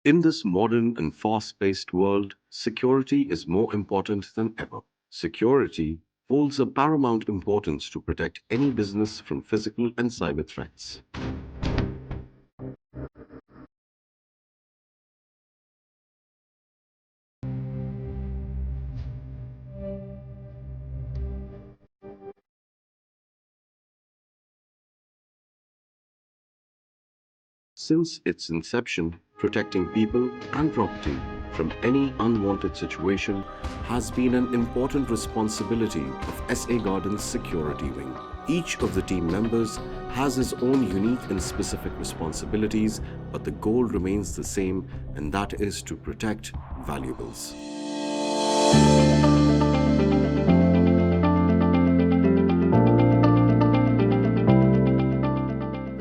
In this modern and fast paced world, security is more important than ever. Security holds a paramount importance to protect any business from physical and cyber threats. Since its inception, protecting people and property from any unwanted situation has been an important responsibility of SA Gardens Security Wing. Each of the team members has his own unique and specific responsibilities, but the goal remains the same, and that is to protect valuables.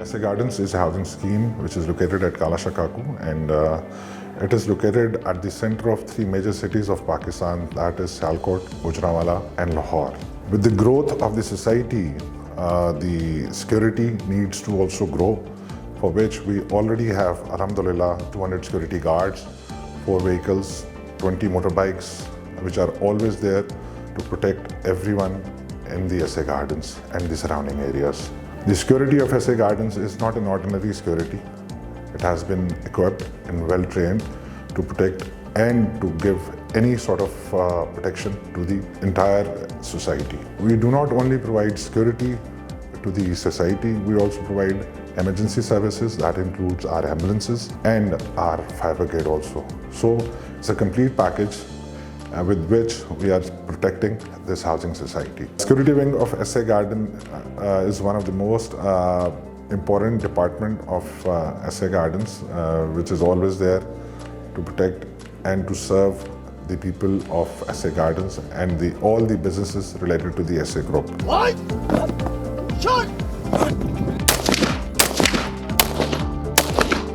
SA Gardens is a housing scheme which is located at Kalashakaku, and it is located at the center of three major cities of Pakistan, that is Sialkot, Gujranwala and Lahore. With the growth of the society, the security needs to also grow, for which we already have, alhamdulillah, 200 security guards, 4 vehicles, 20 motorbikes, which are always there to protect everyone in the SA Gardens and the surrounding areas. The security of SA Gardens is not an ordinary security. It has been equipped and well trained to protect and to give any sort of protection to the entire society. We do not only provide security to the society, we also provide emergency services. That includes our ambulances and our fire brigade also. So it's a complete package with which we are protecting this housing society. Security wing of SA Garden is one of the most important department of SA Gardens, which is always there to protect and to serve the people of SA Gardens and all the businesses related to the SA group.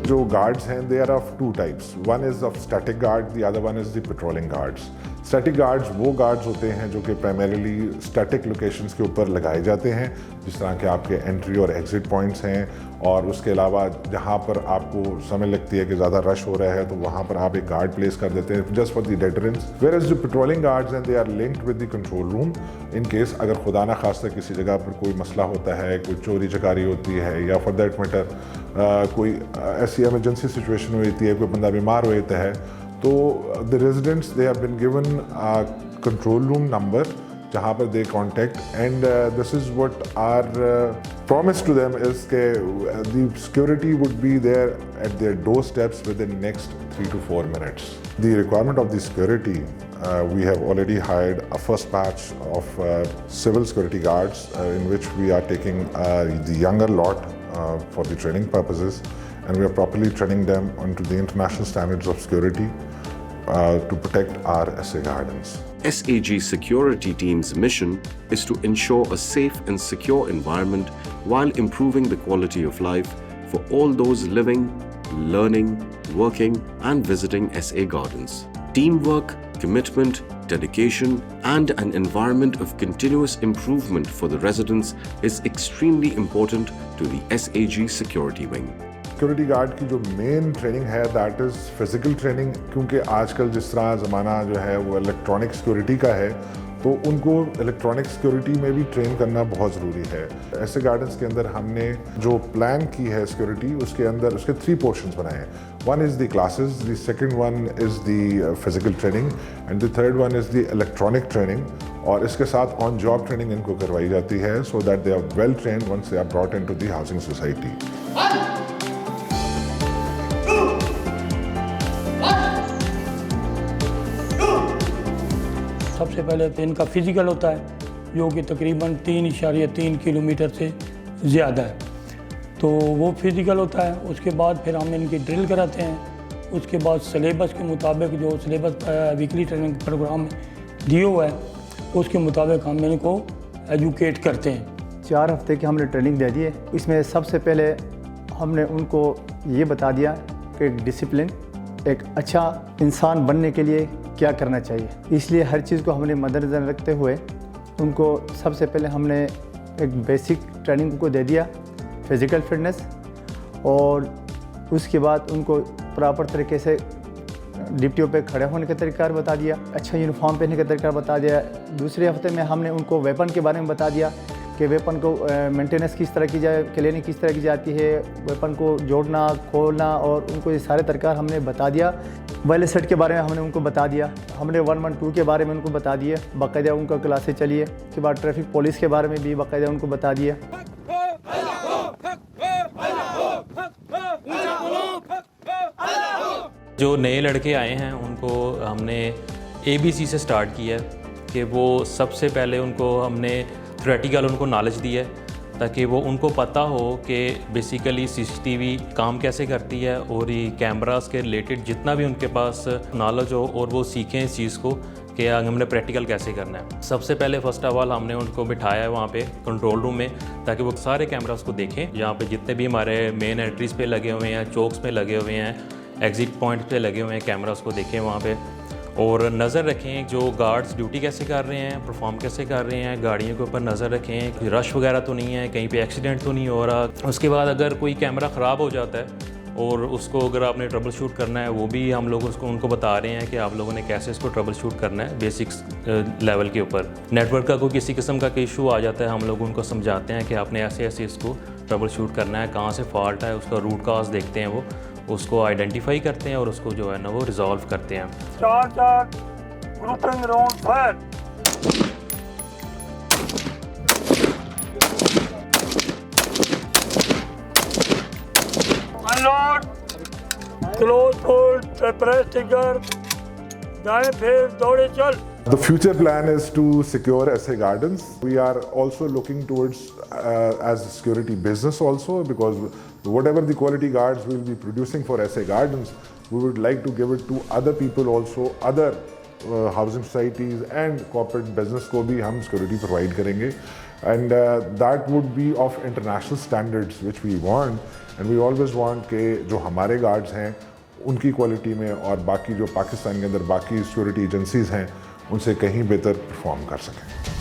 जो guards हैं, they are of two types. One is of static guard, the other one is the patrolling guards. Static guards वो guards होते हैं जो कि primarily static locations के ऊपर लगाए जाते हैं, जिस तरह के आपके entry और exit points हैं, और उसके अलावा जहाँ पर आपको समय लगती है कि ज़्यादा rush हो रहा है तो वहाँ पर आप एक guard place कर देते हैं just for the deterrence. Whereas जो patrolling guards हैं, they are linked with the control room in case अगर खुदा ना खास्ता किसी जगह पर कोई मसला होता है, कोई चोरी चकारी होती है, या for that matter कोई ऐसी emergency situation होती है, कोई बंदा बीमार होता है, तो the residents, they have been given a control room number जहाँ पर they contact, and this is what our promise to them is that the security would be there at their doorsteps within next 3 to 4 minutes. The requirement of the security, we have already hired a first batch of civil security guards in which we are taking the younger lot for the training purposes, and we are properly training them onto the international standards of security to protect our SA Gardens. SAG security team's mission is to ensure a safe and secure environment while improving the quality of life for all those living, learning, working and visiting SA Gardens. Teamwork, commitment, dedication and an environment of continuous improvement for the residents is extremely important to the SAG security wing. Security guard की जो main training है that is physical training, क्योंकि आजकल जिस तरह ज़माना जो है वो इलेक्ट्रॉनिक सिक्योरिटी का है, तो उनको इलेक्ट्रॉनिक सिक्योरिटी में भी ट्रेन करना बहुत ज़रूरी है। ऐसे गार्डन्स के अंदर हमने जो प्लान की है सिक्योरिटी, उसके अंदर उसके 3 पोर्शंस बनाए हैं। One is the classes, the second one is the physical training and the third one is the electronic training, और इसके साथ ऑन जॉब ट्रेनिंग इनको करवाई जाती है so that they are well trained once they are brought into the housing society. सबसे पहले तो इनका फिज़िकल होता है जो कि तकरीबन 3.3 किलोमीटर से ज़्यादा है, तो वो फिज़िकल होता है। उसके बाद फिर हम इनकी ड्रिल कराते हैं। उसके बाद सिलेबस के मुताबिक जो सिलेबस वीकली ट्रेनिंग प्रोग्राम दिए हुआ है उसके मुताबिक हम इनको एजुकेट करते हैं। 4 हफ्ते की हमने ट्रेनिंग दे दी है। इसमें सबसे पहले हमने उनको ये बता दिया कि डिसिप्लिन, एक अच्छा इंसान बनने के लिए क्या करना चाहिए। इसलिए हर चीज़ को हमने मद्देनज़र रखते हुए उनको सबसे पहले हमने एक बेसिक ट्रेनिंग को दे दिया, फिज़िकल फिटनेस, और उसके बाद उनको प्रॉपर तरीके से ड्यूटियों पे खड़े होने का तरीका बता दिया, अच्छा यूनिफॉर्म पहनने का तरीका बता दिया। दूसरे हफ्ते में हमने उनको वेपन के बारे में बता दिया कि वेपन को मेंटेनेंस किस तरह की जाए, क्लीनिंग किस तरह की जाती है, वेपन को जोड़ना खोलना, और उनको ये सारे तरीका हमने बता दिया। वायरलेस सेट के बारे में हमने उनको बता दिया, हमने 112 के बारे में उनको बता दिए, बाकायदा उनका क्लासेस चलिए। उसके बाद ट्रैफिक पुलिस के बारे में भी बाकायदा उनको बता दिया। जो नए लड़के आए हैं उनको हमने ABC से स्टार्ट किया है कि वो सबसे पहले उनको हमने थ्योरेटिकल उनको नॉलेज दी है ताकि वो उनको पता हो कि बेसिकली CCTV काम कैसे करती है और ये कैमरास के रिलेटेड जितना भी उनके पास नॉलेज हो और वो सीखें इस चीज़ को कि हमने प्रैक्टिकल कैसे करना है। सबसे पहले फर्स्ट ऑफ ऑल हमने उनको बिठाया है वहाँ पे कंट्रोल रूम में ताकि वो सारे कैमरास को देखें, यहाँ पे जितने भी हमारे मेन एंट्रीज पे लगे हुए हैं, चौक्स पे लगे हुए हैं, एग्ज़िट पॉइंट पे लगे हुए हैं, कैमरास को देखें वहाँ पे और नज़र रखें जो गार्ड्स ड्यूटी कैसे कर रहे हैं, परफॉर्म कैसे कर रहे हैं, गाड़ियों के ऊपर नज़र रखें, कोई रश वगैरह तो नहीं है, कहीं पे एक्सीडेंट तो नहीं हो रहा। उसके बाद अगर कोई कैमरा ख़राब हो जाता है और उसको अगर आपने ट्रबल शूट करना है वो भी हम लोग उसको उनको बता रहे हैं कि आप लोगों ने कैसे इसको ट्रबल शूट करना है बेसिक्स लेवल के ऊपर। नेटवर्क का कोई किसी किस्म का इशू आ जाता है हम लोग उनको समझाते हैं कि आपने ऐसे ऐसे इसको ट्रबल शूट करना है, कहाँ से फॉल्ट है, उसका रूट कॉज देखते हैं, वो उसको आइडेंटिफाई करते हैं और उसको जो है ना वो रिजॉल्व करते हैं। 4 grouping round fire. Unload, close hold, press trigger, दाएं फिर दौड़े चल। The future plan is to secure SA Gardens. We are also looking towards as a security business also, because whatever the quality guards we will be producing for SA Gardens, we would like to give it to other people also, other housing societies and corporate business को भी हम security provide करेंगे, and that would be of international standards which we want, and we always want कि जो हमारे guards हैं उनकी quality में और बाकी जो पाकिस्तान के अंदर बाकी सिक्योरिटी एजेंसीज़ हैं उनसे कहीं बेहतर परफॉर्म कर सकें।